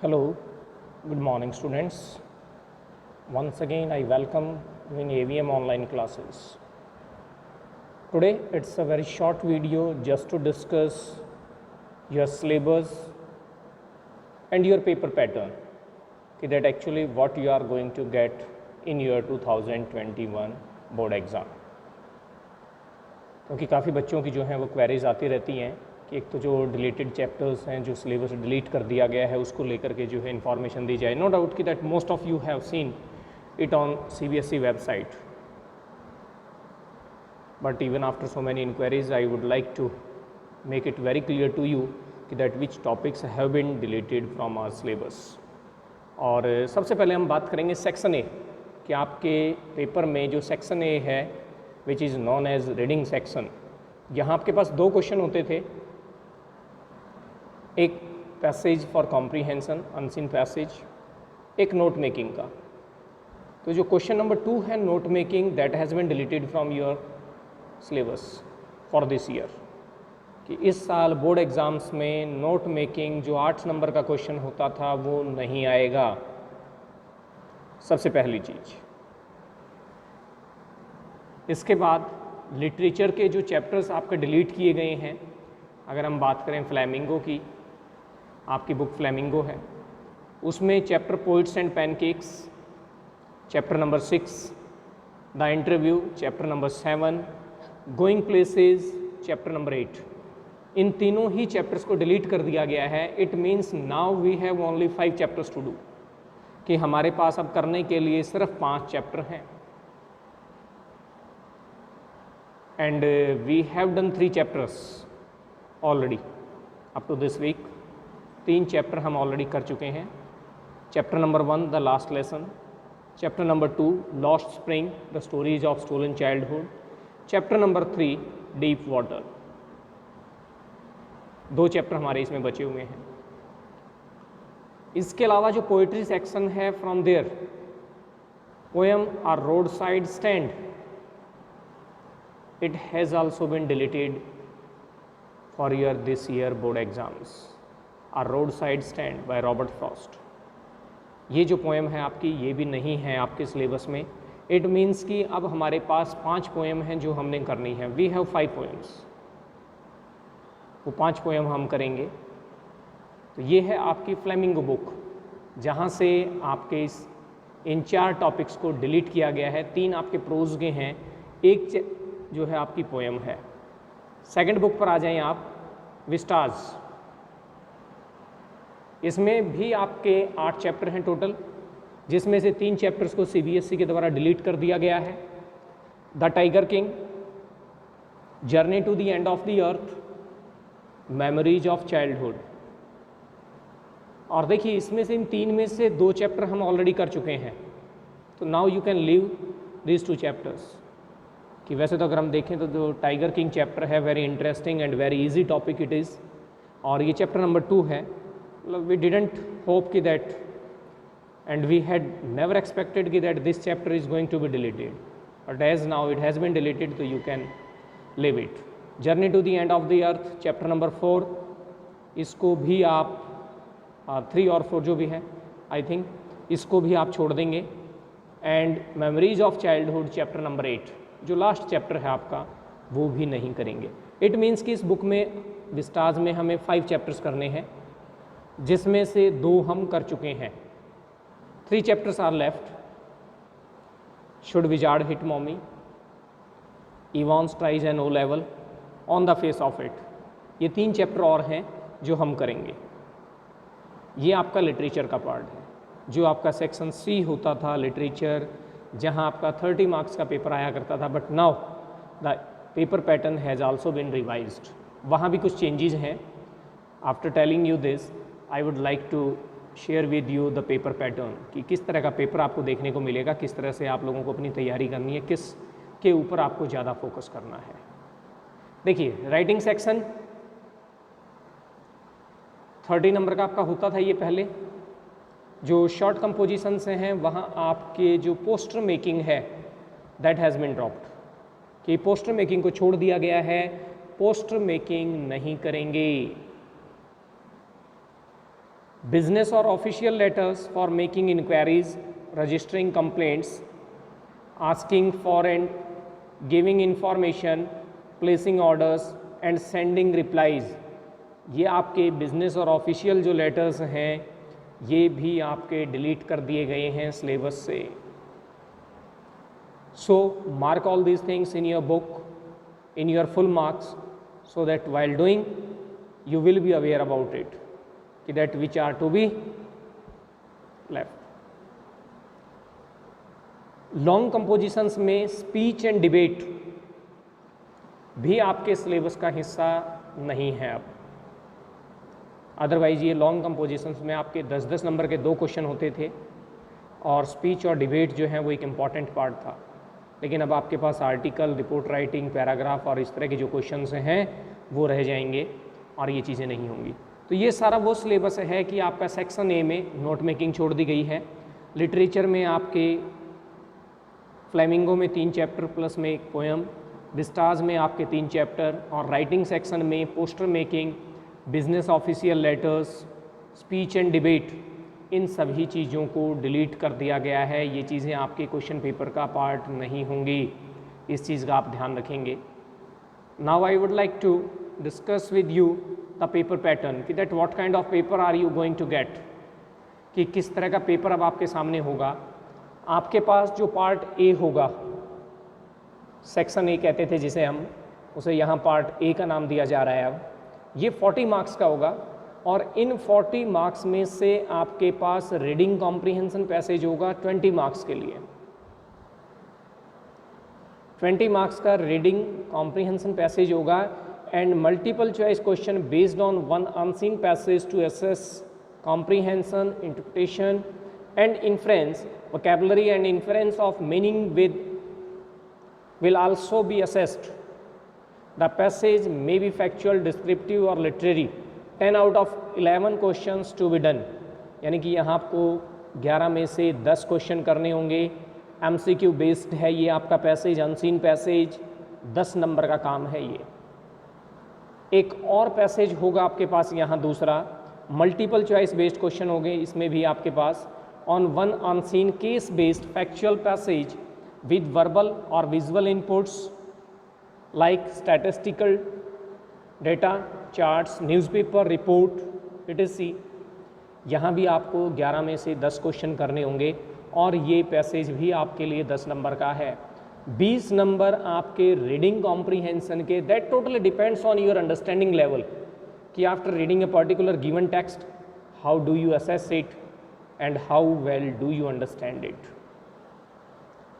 Hello, good morning students. Once again I welcome you in AVM online classes. Today it's a very short video just to discuss your syllabus and your paper pattern, that actually what you are going to get in your 2021 board exam. क्योंकि काफ़ी बच्चों की जो हैं वो queries आती रहती हैं कि एक तो जो डिलीटेड चैप्टर्स हैं, जो सिलेबस डिलीट कर दिया गया है, उसको लेकर के जो है इन्फॉर्मेशन दी जाए. नो डाउट कि that most of you have seen it on CBSE website, but even after so many inquiries I would like to make it very clear to you कि that which topics have been deleted from our syllabus. और सबसे पहले हम बात करेंगे section A, कि आपके paper में जो सेक्शन ए है which is known as reading section, यहाँ आपके पास दो क्वेश्चन होते थे. एक passage for comprehension, unseen passage, एक नोट मेकिंग का. तो जो क्वेश्चन नंबर 2 है note making, that has been deleted from your syllabus for this year, कि इस साल बोर्ड एग्ज़ाम्स में नोट मेकिंग जो 8 नंबर का क्वेश्चन होता था वो नहीं आएगा. सबसे पहली चीज़. इसके बाद लिटरेचर के जो चैप्टर्स आपके डिलीट किए गए हैं, अगर हम बात करें फ्लैमिंगो की, आपकी बुक फ्लैमिंगो है, उसमें chapter poets and pancakes chapter number 6, the interview chapter number 7, going places chapter number 8, इन तीनों ही चैप्टर्स को डिलीट कर दिया गया है. It means now we have only 5 chapters to do, कि हमारे पास अब करने के लिए सिर्फ 5 चैप्टर हैं. And we have done 3 chapters already up to this week. 3 chapter हम ऑलरेडी कर चुके हैं. Chapter number 1 the last lesson, chapter number 2 lost spring the stories of stolen childhood, chapter number 3 deep water. 2 chapter हमारे इसमें बचे हुए हैं. इसके अलावा जो पोइट्री सेक्शन है, from there poem are roadside stand, it has also been deleted for your this year board exams. A roadside stand by Robert Frost. ये जो पोएम है आपकी, ये भी नहीं है आपके सिलेबस में. इट मीन्स कि अब हमारे पास 5 पोएम हैं जो हमने करनी है. वी हैव 5 पोएम्स, वो 5 पोएम हम करेंगे. तो ये है आपकी फ्लेमिंगो बुक, जहाँ से आपके इन 4 टॉपिक्स को डिलीट किया गया है. 3 आपके प्रोज के हैं, एक जो है आपकी पोएम है. सेकंड बुक पर आ जाएं आप, विस्टाज. इसमें भी आपके 8 चैप्टर हैं टोटल, जिसमें से 3 चैप्टर्स को CBSE के द्वारा डिलीट कर दिया गया है. The tiger king, journey to the end of the earth, memories of childhood. और देखिए इसमें से इन 3 में से 2 चैप्टर हम ऑलरेडी कर चुके हैं. तो now you can leave these 2 chapters. कि वैसे तो अगर हम देखें तो जो टाइगर किंग चैप्टर है, very interesting and very easy topic it is. और ये चैप्टर नंबर 2 है. वी डिडंट होप कि that and we had never expected कि that this chapter is going to be deleted, but as now it has been deleted, तो you can live it. Journey to the end of the earth chapter number 4, इसको भी आप 3 और 4 जो भी है I think, इसको भी आप छोड़ देंगे. And memories of childhood chapter number 8, जो लास्ट चैप्टर है आपका, वो भी नहीं करेंगे. इट मीन्स कि इस बुक में, विस्टाज में, हमें 5 चैप्टर्स करने हैं, जिसमें से 2 हम कर चुके हैं. 3 chapters are left. Should wizard hit mommy, Evans tries an O level, on the face of it. ये 3 चैप्टर और हैं जो हम करेंगे. ये आपका लिटरेचर का पार्ट है, जो आपका सेक्शन C होता था लिटरेचर, जहां आपका 30 मार्क्स का पेपर आया करता था. But now the paper pattern has also been revised. वहाँ भी कुछ चेंजेस हैं. After telling you this, I would like to share with you the paper pattern, कि किस तरह का पेपर आपको देखने को मिलेगा, किस तरह से आप लोगों को अपनी तैयारी करनी है, किस के ऊपर आपको ज़्यादा फोकस करना है. देखिए राइटिंग सेक्शन 30 नंबर का आपका होता था. ये पहले जो शॉर्ट कंपोजिशन से हैं, वहाँ आपके जो पोस्टर मेकिंग है दैट हैज़ बीन ड्रॉप्ड, कि पोस्टर मेकिंग को छोड़ दिया गया है. पोस्टर मेकिंग नहीं करेंगे. business or official letters for making inquiries, registering complaints, asking for and giving information, placing orders and sending replies. ये आपके बिजनेस और ऑफिशियल जो लेटर्स हैं ये भी आपके डिलीट कर दिए गए हैं सिलेबस से. So mark all these things in your book, in your full marks, so that while doing you will be aware about it, that which are to be left. Long compositions में speech and debate भी आपके syllabus का हिस्सा नहीं है अब. Otherwise ये long compositions में आपके 10-10 नंबर के 2 क्वेश्चन होते थे और स्पीच और डिबेट जो है वो एक इम्पॉर्टेंट पार्ट था. लेकिन अब आपके पास आर्टिकल, रिपोर्ट राइटिंग, पैराग्राफ और इस तरह के जो क्वेश्चंस हैं वो रह जाएंगे और ये चीज़ें नहीं होंगी. तो ये सारा वो सिलेबस है कि आपका सेक्शन ए में नोट मेकिंग छोड़ दी गई है. लिटरेचर में आपके फ्लेमिंगो में 3 चैप्टर प्लस में एक पोएम, विस्टाज में आपके 3 चैप्टर और राइटिंग सेक्शन में poster making, business official letters, speech and debate, इन सभी चीज़ों को डिलीट कर दिया गया है. ये चीज़ें आपके क्वेश्चन पेपर का पार्ट नहीं होंगी. इस चीज़ का आप ध्यान रखेंगे. Now I would like to discuss with you the paper pattern कि that what kind of paper are you going to get, कि किस तरह का पेपर अब आपके सामने होगा. आपके पास जो पार्ट ए होगा, सेक्शन ए कहते थे जिसे हम, उसे यहाँ पार्ट ए का नाम दिया जा रहा है. अब ये 40 मार्क्स का होगा और इन 40 मार्क्स में से आपके पास रीडिंग कॉम्प्रिहेंशन पैसेज होगा 20 मार्क्स के लिए. 20 मार्क्स का रीडिंग कॉम्प्रिहेंशन पैसेज होगा and multiple choice question based on one unseen passage to assess comprehension, interpretation and inference, vocabulary and inference of meaning with will also be assessed. The passage may be factual, descriptive or literary. 10 out of 11 questions to be done. यानी कि यहाँ आपको 11 में से 10 question करने होंगे. MCQ based है ये आपका पैसेज, अनसीन पैसेज, 10 नंबर का काम है ये. एक और पैसेज होगा आपके पास यहाँ दूसरा, मल्टीपल चॉइस बेस्ड क्वेश्चन होंगे इसमें भी आपके पास, on one unseen case based factual passage with verbal or visual inputs like statistical data, charts, newspaper report etc. यहाँ भी आपको 11 में से 10 क्वेश्चन करने होंगे और ये पैसेज भी आपके लिए 10 नंबर का है. 20 नंबर आपके रीडिंग कॉम्प्रीहेंशन के, that totally depends on your understanding level, कि after reading a particular given text how do you assess it and how well do you understand it.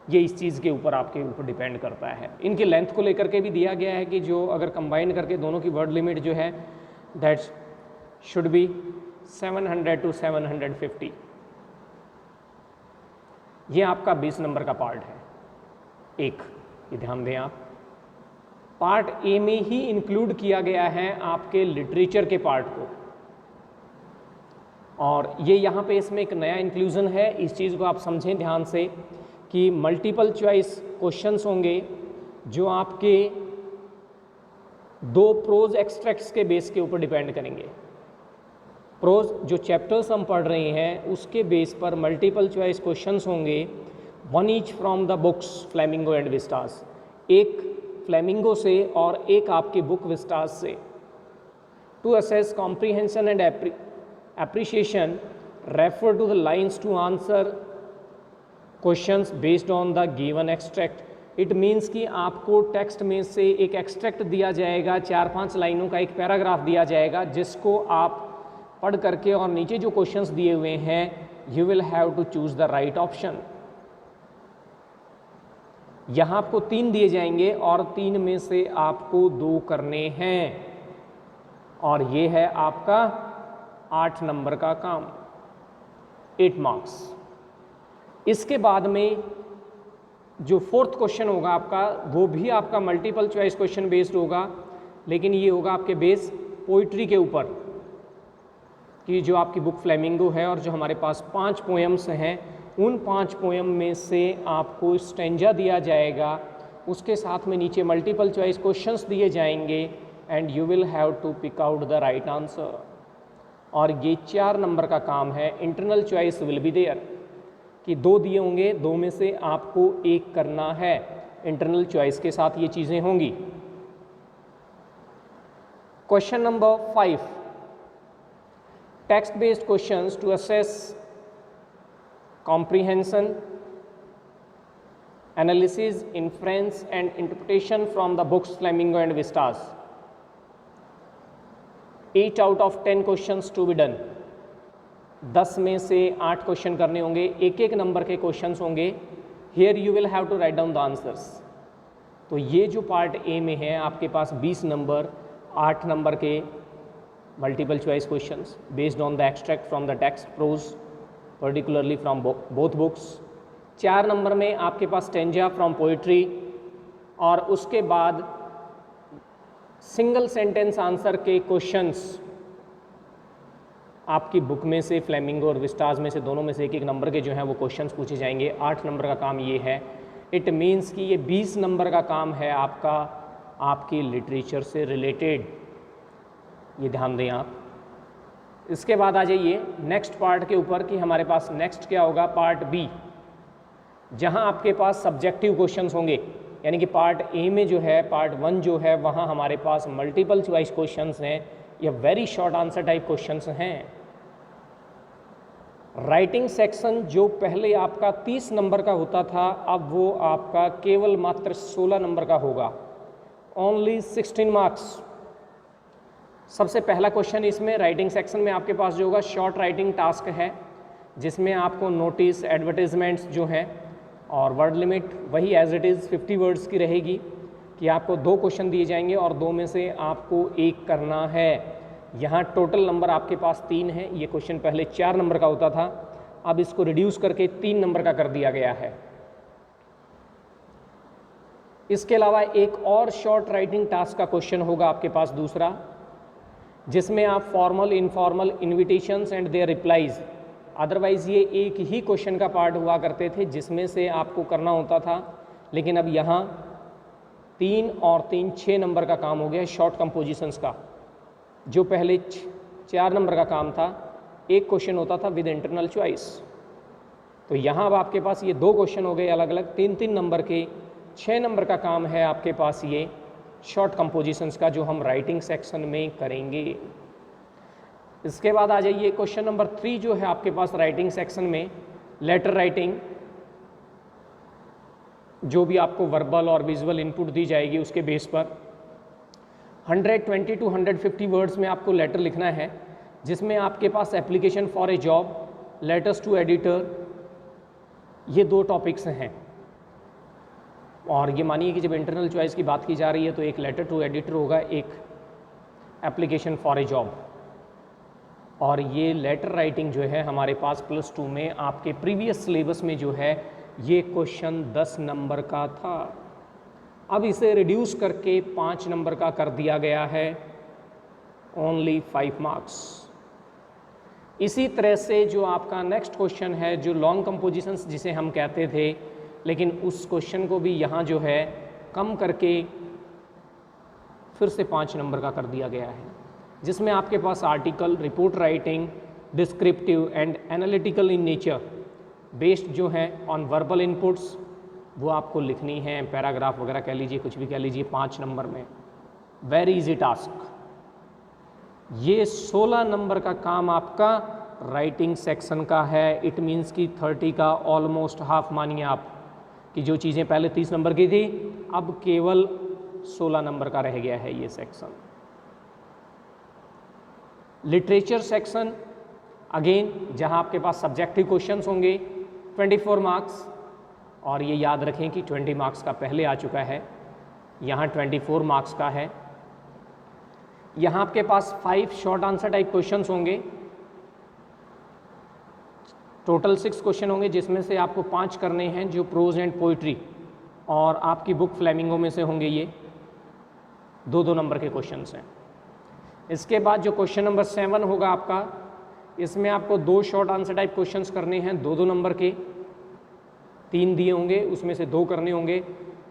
ये इस चीज़ के ऊपर आपके ऊपर डिपेंड करता है. इनके लेंथ को लेकर के भी दिया गया है कि जो अगर कंबाइन करके दोनों की वर्ड लिमिट जो है दैट शुड बी 700 to 750. ये आपका 20 नंबर का पार्ट है. एक ये ध्यान दें आप, पार्ट ए में ही इंक्लूड किया गया है आपके लिटरेचर के पार्ट को, और ये यहाँ पे इसमें एक नया इंक्लूजन है. इस चीज़ को आप समझें ध्यान से कि मल्टीपल चॉइस क्वेश्चंस होंगे जो आपके 2 प्रोज एक्सट्रैक्ट्स के बेस के ऊपर डिपेंड करेंगे. प्रोज जो चैप्टर्स हम पढ़ रहे हैं उसके बेस पर मल्टीपल चॉइस क्वेश्चंस होंगे, one each from the books Flamingo and Vistas, एक फ्लेमिंगो से और एक आपकी बुक विस्टास से, to assess comprehension and appreciation. Refer to the lines to answer questions based on the given extract. It means कि आपको text में से एक एक्सट्रैक्ट दिया जाएगा, 4-5 लाइनों का एक पैराग्राफ दिया जाएगा जिसको आप पढ़ करके और नीचे जो क्वेश्चंस दिए हुए हैं you will have to choose the right option. यहाँ आपको 3 दिए जाएंगे और 3 में से आपको 2 करने हैं और ये है आपका 8 नंबर का काम, 8 मार्क्स. इसके बाद में जो 4th क्वेश्चन होगा आपका वो भी आपका मल्टीपल चॉइस क्वेश्चन बेस्ड होगा, लेकिन ये होगा आपके बेस पोइट्री के ऊपर, कि जो आपकी बुक फ्लेमिंगो है और जो हमारे पास 5 पोएम्स हैं उन 5 पोएम में से आपको स्टेंजा दिया जाएगा, उसके साथ में नीचे मल्टीपल चॉइस क्वेश्चंस दिए जाएंगे and you will have to pick out the right answer. और ये 4 नंबर का काम है। Internal choice will be there, कि 2 दिए होंगे, 2 में से आपको 1 करना है। इंटरनल चॉइस के साथ ये चीज़ें होंगी। Question number 5, text based questions to assess comprehension, analysis, inference and interpretation from the books Flamingo and Vistas. 8 out of 10 questions to be done. 10 में से 8 क्वेश्चन करने होंगे, एक एक नंबर के क्वेश्चंस होंगे। Here you will have to write down the answers. तो ये जो पार्ट ए में है आपके पास 20 नंबर, 8 नंबर के multiple choice questions based on the extract from the text prose particularly from both books. 4 number में आपके पास स्टेंजा फ्रॉम पोइट्री, और उसके बाद सिंगल सेंटेंस आंसर के क्वेश्चंस आपकी बुक में से, फ्लेमिंगो और विस्टाज में से, दोनों में से एक एक नंबर के जो हैं वो क्वेश्चंस पूछे जाएंगे। 8 नंबर का काम ये है। इट मीन्स कि ये 20 नंबर का काम है आपका, आपकी लिटरेचर से रिलेटेड। ये ध्यान दें आप। इसके बाद आ जाइए नेक्स्ट पार्ट के ऊपर कि हमारे पास नेक्स्ट क्या होगा, पार्ट बी, जहां आपके पास सब्जेक्टिव क्वेश्चंस होंगे। यानी कि पार्ट ए में जो है, पार्ट 1 जो है, वहां हमारे पास मल्टीपल चॉइस क्वेश्चंस हैं या very short answer type questions हैं। राइटिंग सेक्शन जो पहले आपका 30 नंबर का होता था, अब वो आपका केवल मात्र 16 नंबर का होगा, ओनली 16 मार्क्स। सबसे पहला क्वेश्चन इसमें राइटिंग सेक्शन में आपके पास जो होगा शॉर्ट राइटिंग टास्क है, जिसमें आपको नोटिस, एडवर्टाइजमेंट्स जो हैं, और वर्ड लिमिट वही एज इट इज़ 50 वर्ड्स की रहेगी, कि आपको 2 क्वेश्चन दिए जाएंगे और 2 में से आपको 1 करना है। यहाँ टोटल नंबर आपके पास 3 है। ये क्वेश्चन पहले 4 नंबर का होता था, अब इसको रिड्यूस करके 3 नंबर का कर दिया गया है। इसके अलावा एक और शॉर्ट राइटिंग टास्क का क्वेश्चन होगा आपके पास दूसरा, जिसमें आप formal, informal, invitations and their replies, otherwise ये एक ही क्वेश्चन का पार्ट हुआ करते थे जिसमें से आपको करना होता था, लेकिन अब यहाँ 3 और 3 6 नंबर का काम हो गया शॉर्ट कंपोजिशंस का। जो पहले 4 नंबर का काम था, एक क्वेश्चन होता था विद इंटरनल चॉइस, तो यहाँ अब आपके पास ये 2 क्वेश्चन हो गए अलग अलग 3-3 नंबर के। 6 नंबर का काम है आपके पास ये शॉर्ट कंपोजिशंस का, जो हम राइटिंग सेक्शन में करेंगे। इसके बाद आ जाइए क्वेश्चन नंबर 3 जो है आपके पास राइटिंग सेक्शन में, लेटर राइटिंग। जो भी आपको वर्बल और विजुअल इनपुट दी जाएगी उसके बेस पर 120 to 150 वर्ड्स में आपको लेटर लिखना है, जिसमें आपके पास application for a job, letters to editor, ये 2 टॉपिक्स हैं। और ये मानिए कि जब इंटरनल चॉइस की बात की जा रही है तो एक लेटर टू एडिटर होगा, एक एप्लीकेशन फॉर ए जॉब। और ये लेटर राइटिंग जो है हमारे पास +2 में आपके प्रीवियस सिलेबस में जो है ये क्वेश्चन 10 नंबर का था। अब इसे रिड्यूस करके 5 नंबर का कर दिया गया है, ओनली 5 मार्क्स। इसी तरह से जो आपका नेक्स्ट क्वेश्चन है, जो लॉन्ग कंपोजिशंस जिसे हम कहते थे, लेकिन उस क्वेश्चन को भी यहाँ जो है कम करके फिर से 5 नंबर का कर दिया गया है, जिसमें आपके पास article, report writing, descriptive and analytical in nature based जो है ऑन वर्बल इनपुट्स, वो आपको लिखनी है। पैराग्राफ वगैरह कह लीजिए, कुछ भी कह लीजिए, 5 नंबर में। Very easy task. ये 16 नंबर का काम आपका राइटिंग सेक्शन का है। इट मीन्स कि 30 का ऑलमोस्ट हाफ मानिए आप, कि जो चीज़ें पहले 30 नंबर की थी अब केवल 16 नंबर का रह गया है ये सेक्शन। लिटरेचर सेक्शन अगेन, जहां आपके पास सब्जेक्टिव क्वेश्चंस होंगे 24 मार्क्स, और ये याद रखें कि 20 मार्क्स का पहले आ चुका है, यहाँ 24 मार्क्स का है। यहाँ आपके पास 5 शॉर्ट आंसर टाइप क्वेश्चंस होंगे, टोटल 6 क्वेश्चन होंगे, जिसमें से आपको 5 करने हैं जो प्रोज एंड पोइट्री, और आपकी बुक फ्लेमिंगो में से होंगे। ये 2-2 नंबर के क्वेश्चंस हैं। इसके बाद जो क्वेश्चन नंबर 7 होगा आपका, इसमें आपको 2 शॉर्ट आंसर टाइप क्वेश्चंस करने हैं, 2-2 नंबर के। 3 दिए होंगे, उसमें से 2 करने होंगे।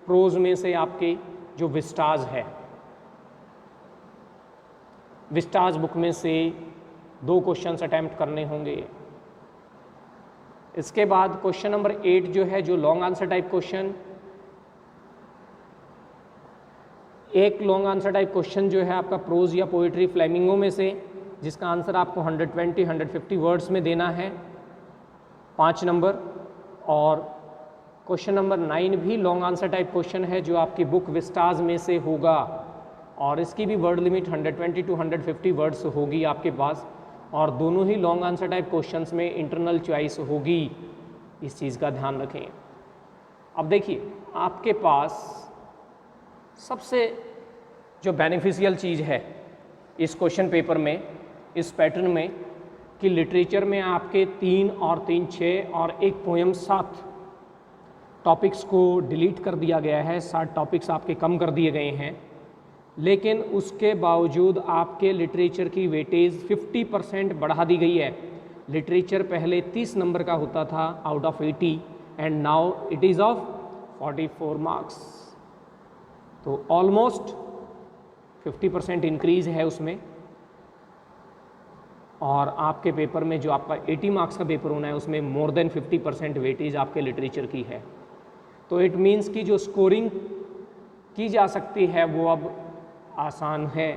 प्रोज में से आपके जो विस्टाज है, विस्टाज बुक में से 2 क्वेश्चंस अटैम्प्ट करने होंगे। इसके बाद क्वेश्चन नंबर 8 जो है, जो लॉन्ग आंसर टाइप क्वेश्चन, एक लॉन्ग आंसर टाइप क्वेश्चन जो है आपका प्रोज या पोइट्री फ्लेमिंगो में से, जिसका आंसर आपको 120-150 वर्ड्स में देना है, 5 नंबर। और क्वेश्चन नंबर 9 भी लॉन्ग आंसर टाइप क्वेश्चन है जो आपकी बुक विस्टाज में से होगा, और इसकी भी वर्ड लिमिट 120-150 वर्ड्स होगी आपके पास, और दोनों ही लॉन्ग आंसर टाइप क्वेश्चंस में इंटरनल चॉइस होगी, इस चीज़ का ध्यान रखें। अब देखिए, आपके पास सबसे जो बेनिफिशियल चीज़ है इस क्वेश्चन पेपर में, इस पैटर्न में, कि लिटरेचर में आपके 3 और 3 6 और एक पोएम 7 टॉपिक्स को डिलीट कर दिया गया है, 7 टॉपिक्स आपके कम कर दिए गए हैं, लेकिन उसके बावजूद आपके लिटरेचर की वेटेज 50% बढ़ा दी गई है। लिटरेचर पहले 30 नंबर का होता था out of 80 and now it is of 44 marks. तो ऑलमोस्ट 50% इंक्रीज है उसमें, और आपके पेपर में जो आपका 80 मार्क्स का पेपर होना है उसमें मोर देन 50% वेटेज आपके लिटरेचर की है। तो इट मीन्स कि जो स्कोरिंग की जा सकती है वो अब आसान है,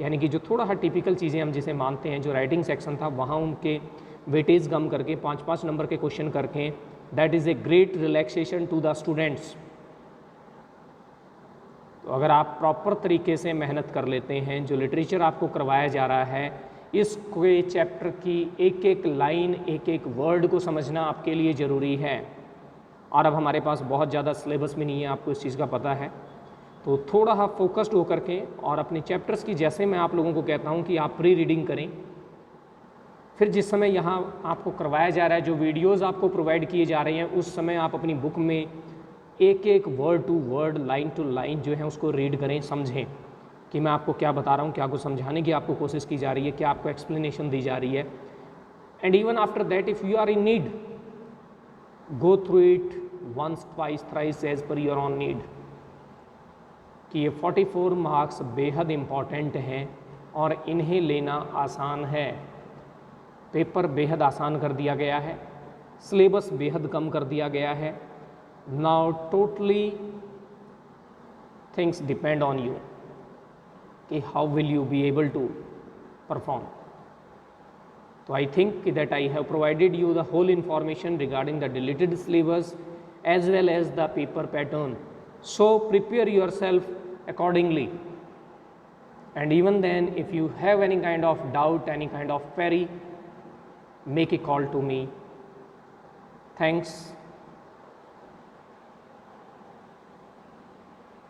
यानी कि जो थोड़ा सा टिपिकल चीज़ें हम जिसे मानते हैं, जो राइटिंग सेक्शन था वहाँ उनके वेटेज कम करके 5-5 नंबर के क्वेश्चन करके, that is a great relaxation to the students. तो अगर आप प्रॉपर तरीके से मेहनत कर लेते हैं, जो लिटरेचर आपको करवाया जा रहा है, इसके चैप्टर की एक एक लाइन, एक एक वर्ड को समझना आपके लिए ज़रूरी है। और अब हमारे पास बहुत ज़्यादा सिलेबस भी नहीं है, आपको इस चीज़ का पता है। तो थोड़ा सा फोकस्ड होकर के और अपने चैप्टर्स की, जैसे मैं आप लोगों को कहता हूँ कि आप प्री रीडिंग करें, फिर जिस समय यहाँ आपको करवाया जा रहा है, जो वीडियोज़ आपको प्रोवाइड किए जा रहे हैं, उस समय आप अपनी बुक में एक एक word to word, line to line जो है उसको रीड करें, समझें कि मैं आपको क्या बता रहा हूँ, क्या कुछ समझाने की आपको कोशिश की जा रही है, क्या आपको एक्सप्लेनेशन दी जा रही है। And even after that if you are in need, go through it once, twice, thrice as per your own need। कि ये 44 मार्क्स बेहद इम्पॉर्टेंट हैं और इन्हें लेना आसान है। पेपर बेहद आसान कर दिया गया है, सिलेबस बेहद कम कर दिया गया है। Now totally things depend on you कि how will you be able to perform. So I think that I have provided you the whole information regarding the deleted syllabus as well as the paper pattern. So prepare yourself accordingly. And even then, if you have any kind of doubt, any kind of query, make a call to me. Thanks.